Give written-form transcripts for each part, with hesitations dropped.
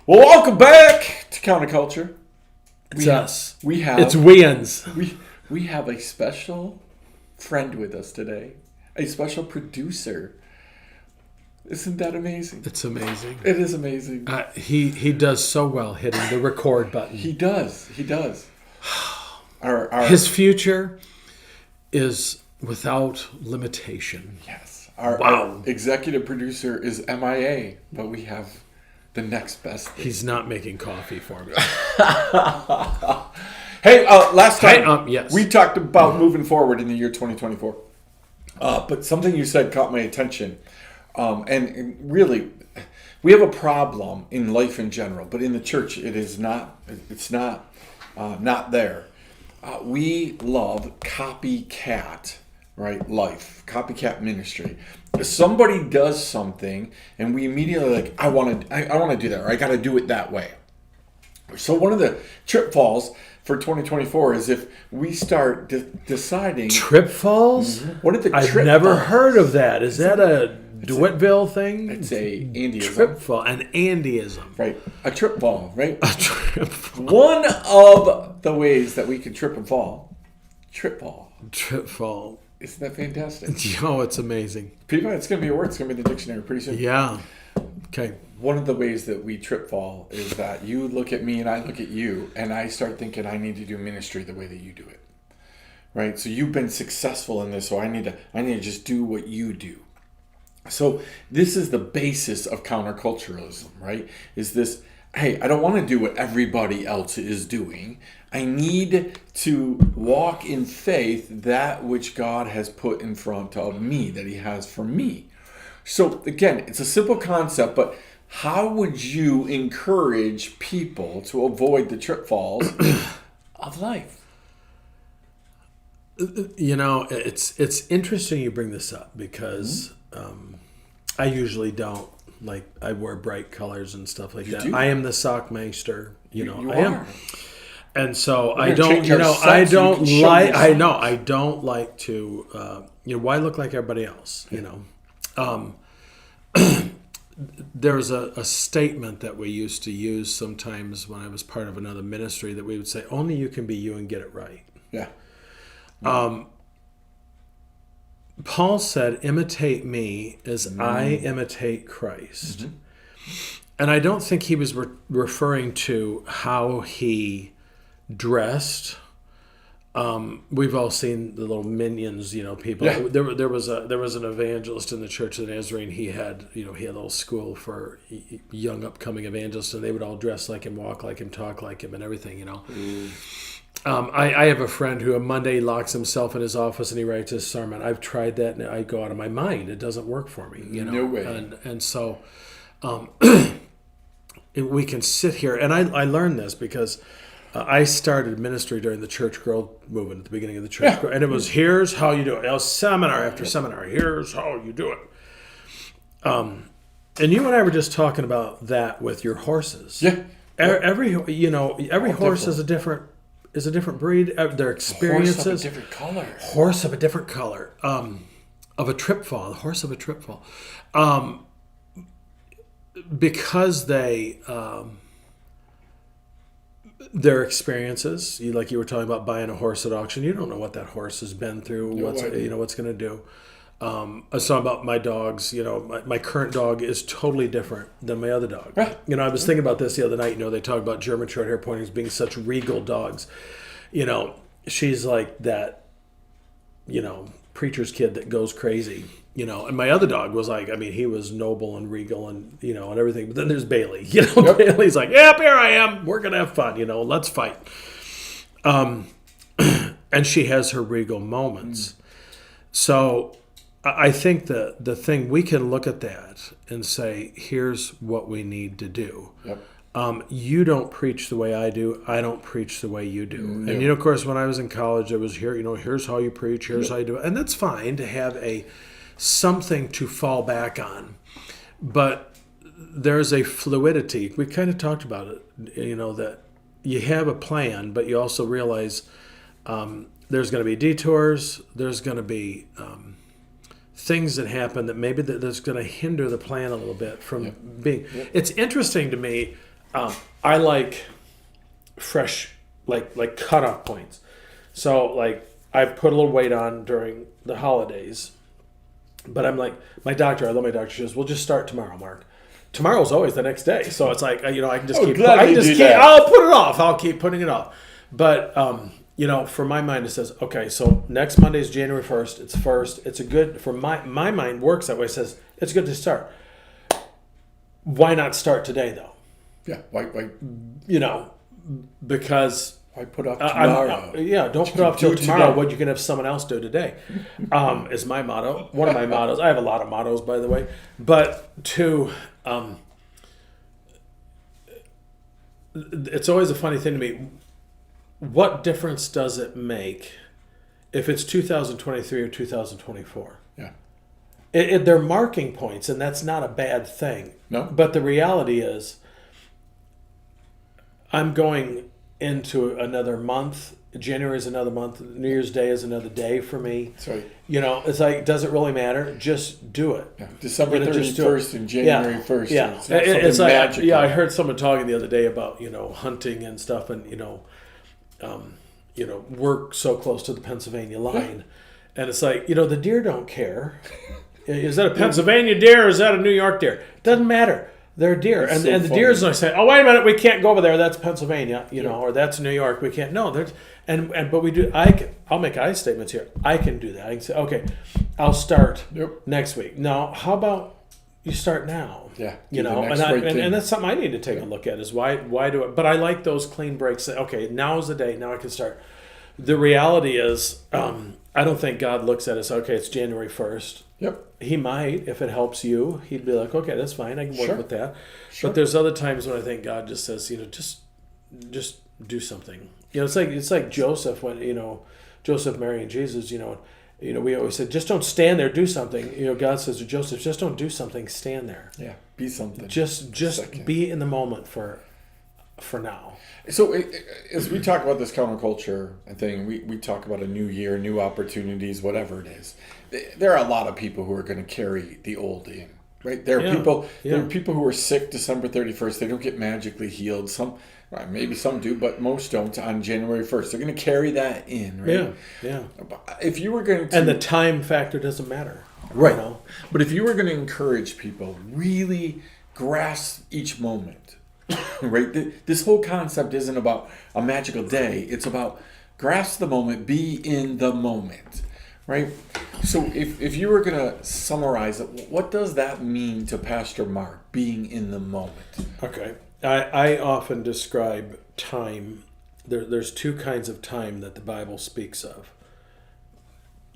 Well, welcome back to Counterculture. It's us. We have It's Wians. we have a special friend with us today, a special producer. Isn't that amazing? It's amazing. It is amazing. He does so well hitting the record button. He does. He does. His future is without limitation. Yes. Our executive producer is MIA, but we have the next best thing. He's not making coffee for me. Hey, last time yes. we talked about moving forward in the year 2024. But something you said caught my attention. And really, we have a problem in life in general, but in the church, it's not there. We love copycat, right? Life, copycat ministry. If somebody does something, and we immediately I want to do that, or I got to do it that way. So one of the trip falls for 2024 is if we start deciding Trip falls. Mm-hmm. What are the I've trip never falls? heard of that. Is that a DeWittville thing? It's a Andyism. Trip fall, an Andyism. Right, a trip fall, right? A trip fall. One of the ways that we can trip and fall, trip fall. Trip fall. Isn't that fantastic? Oh, it's amazing. People, it's going to be a word. It's going to be in the dictionary pretty soon. Yeah. Okay. One of the ways that we trip fall is that you look at me and I look at you, and I start thinking I need to do ministry the way that you do it. Right? So you've been successful in this, so I need to just do what you do. So this is the basis of counterculturalism, right? Is this, hey, I don't want to do what everybody else is doing. I need to walk in faith that which God has put in front of me, that he has for me. So again, it's a simple concept, but how would you encourage people to avoid the trip falls of life? You know, it's interesting you bring this up because I usually don't. Like, I wear bright colors and stuff like that. do? I am the sockmeister, you know. You I am. are. And so We're I gonna don't, change our you know, sets I so you don't can show like, your I know, size. I don't like to, why look like everybody else, you know? There was a statement that we used to use sometimes when I was part of another ministry that we would say, only you can be you and get it right. Yeah. Paul said, imitate me as I imitate Christ. And I don't think he was referring to how he dressed. We've all seen the little minions, you know, people. Yeah. There was an evangelist in the church of Nazarene. He had a little school for young upcoming evangelists, and they would all dress like him, walk like him, talk like him, and everything, you know. I have a friend who on Monday locks himself in his office and he writes his sermon. I've tried that and I go out of my mind. It doesn't work for me, you know. No way. And so we can sit here, and I learned this because I started ministry during the church growth movement at the beginning of the church growth, and it was, here's how you do it. It was seminar after seminar. Here's how you do it. And you and I were just talking about that with your horses. Yeah. Every horse is a different breed. Their experiences. Horse of a different color. Horse of a different color. Of a trip fall. The horse of a trip fall. Because they their experiences, like you were talking about buying a horse at auction, you don't know what that horse has been through, what's going to do. I was talking about my dogs. You know, my current dog is totally different than my other dog. Right. You know, I was thinking about this the other night. You know, they talk about German Shorthair Ponies being such regal dogs. You know, she's like that, you know, preacher's kid that goes crazy. You know, and my other dog was like, I mean, he was noble and regal and, you know, and everything. But then there's Bailey. You know, Yep. Bailey's like, yep, here I am. We're going to have fun. You know, let's fight. And she has her regal moments. So I think the thing, we can look at that and say, here's what we need to do. Yep. You don't preach the way I do. I don't preach the way you do. No. And, you know, of course, when I was in college, it was here, you know, here's how you preach, here's how you do it. And that's fine to have something to fall back on. But there's a fluidity. We kind of talked about it, you know, that you have a plan, but you also realize there's going to be detours. There's going to be things that happen that maybe that's going to hinder the plan a little bit from being. It's interesting to me. I like fresh, like cutoff points. So like I put a little weight on during the holidays, but I'm like my doctor. I love my doctor. She goes, "We'll just start tomorrow, Mark." Tomorrow's always the next day, so it's like I can just keep. I can just keep. I'll put it off. I'll keep putting it off. But for my mind, it says, okay, so next Monday is January 1st. It's first. It's a good for my mind works that way. It says it's good to start. Why not start today though? Yeah. Because why put off tomorrow? Don't put off till tomorrow today. What you can have someone else do today is my motto. One of my mottos. I have a lot of mottos, by the way. But it's always a funny thing to me. What difference does it make if it's 2023 or 2024? Yeah. They're marking points, and that's not a bad thing. No. But the reality is, I'm going into another month. January is another month. New Year's Day is another day for me. That's right. It's like, does it really matter? Just do it. Yeah. December 31st and January 1st. Yeah. It's like, magical. I heard someone talking the other day about, hunting and stuff and, we're so close to the Pennsylvania line. And it's like, the deer don't care. Is that a Pennsylvania deer or is that a New York deer? Doesn't matter. They're deer. And the deer is like saying, oh, wait a minute, we can't go over there. That's Pennsylvania, or that's New York. We can't. No, but we do. I'll make I statements here. I can do that. I can say, okay, I'll start next week. Now, how about you start now? Yeah. And that's something I need to take a look at is why do it? But I like those clean breaks. Okay, now is the day. Now I can start. The reality is, I don't think God looks at us, okay, it's January 1st. Yep. He might, if it helps you, he'd be like, okay, that's fine. I can work with that. Sure. But there's other times when I think God just says, just do something. It's like Joseph when, Joseph, Mary, and Jesus, we always said, just don't stand there, do something. God says to Joseph, just don't do something, stand there. Yeah, be something. Just be in the moment for now. So as we talk about this counterculture thing, we talk about a new year, new opportunities, whatever it is. There are a lot of people who are going to carry the old in, right? There are people who are sick December 31st. They don't get magically healed. Maybe some do, but most don't on January 1st. They're going to carry that in, right? Yeah. If you were going to... And the time factor doesn't matter. Right. But if you were going to encourage people, really grasp each moment, right? This whole concept isn't about a magical day. It's about grasp the moment, be in the moment, right? So if you were going to summarize it, what does that mean to Pastor Mark, being in the moment? Okay. I often describe time. There's two kinds of time that the Bible speaks of.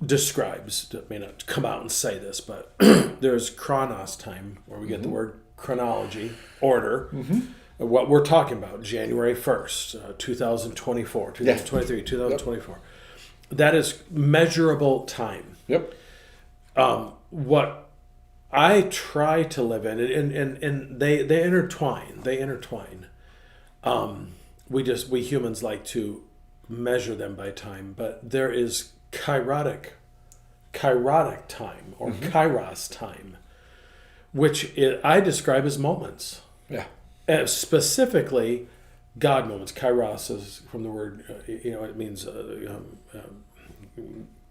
Describes, I may not come out and say this, but there's chronos time, where we get the word chronology, order. Mm-hmm. What we're talking about, January 1st, 2024, 2023, 2024. Yep. That is measurable time. Yep. What I try to live in, and they intertwine. We humans like to measure them by time, but there is kairotic time, or kairos time, which I describe as moments. Yeah. Specifically, God moments. Kairos is from the word, it means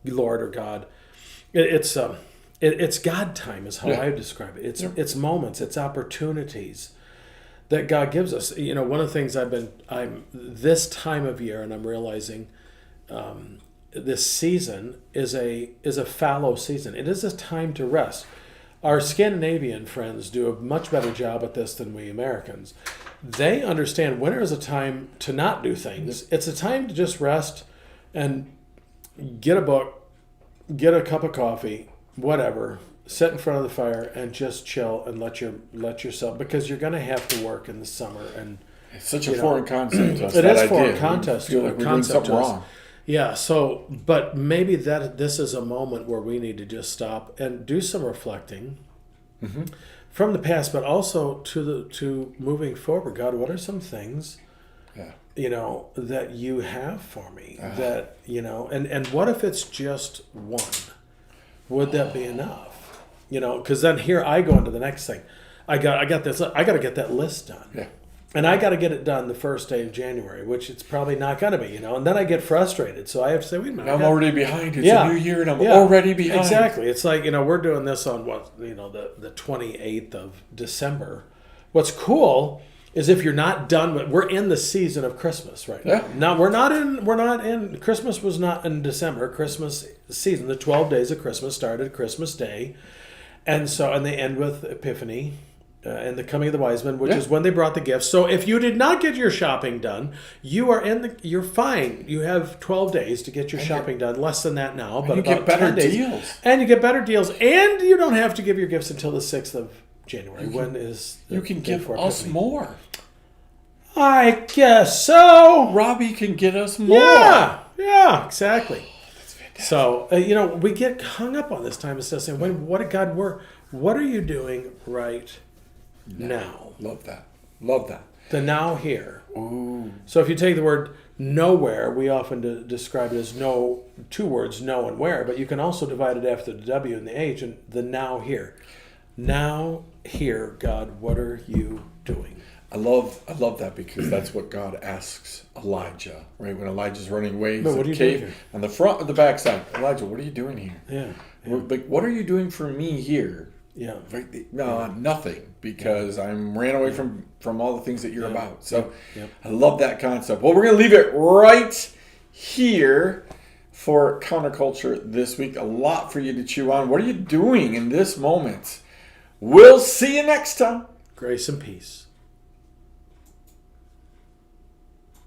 Lord or God. It's God time is how I describe it. It's moments, it's opportunities that God gives us. One of the things I'm this time of year, and I'm realizing this season is a fallow season. It is a time to rest. Our Scandinavian friends do a much better job at this than we Americans. They understand winter is a time to not do things. It's a time to just rest and get a book, get a cup of coffee, whatever, sit in front of the fire and just chill and let yourself, because you're going to have to work in the summer. And it's such a foreign concept to us. It is foreign concept. We feel like we're doing something wrong. Yeah, so, but maybe this is a moment where we need to just stop and do some reflecting from the past, but also to moving forward. God, what are some things, that you have for me? That, and what if it's just one? Would that be enough? Because then here I go into the next thing. I got this. I got to get that list done. Yeah. And I got to get it done the first day of January, which it's probably not going to be, And then I get frustrated. So I have to say, wait a minute. I'm already behind. It's a new year and I'm already behind. Exactly. It's like, we're doing this on the 28th of December. What's cool is if you're not done with, we're in the season of Christmas right now. Yeah. Now we're not in, Christmas was not in December. Christmas season, the 12 days of Christmas started Christmas Day. And they end with Epiphany. And the coming of the wise men, which is when they brought the gifts. So if you did not get your shopping done, you're fine. You have 12 days to get your shopping done. Less than that now, but you about get better 10 days. deals. And you get better deals, and you don't have to give your gifts until the 6th of January. You can give us more. I guess so. Robbie can get us more. Yeah, exactly. That's fantastic. So we get hung up on this time instead of saying, what are you doing right now? Love that. The now here. Ooh. So if you take the word nowhere, we often describe it as two words, no and where, but you can also divide it after the W and the H and the now here. Now here, God, what are you doing? I love that because that's what God asks Elijah, right? When Elijah's running away, he's in a cave on the front or the back side. Elijah, what are you doing here? Yeah. Like, what are you doing for me here? Yeah. No, nothing, because I ran away from all the things that you're about. So Yep. I love that concept. Well, we're going to leave it right here for Counterculture this week. A lot for you to chew on. What are you doing in this moment? We'll see you next time. Grace and peace.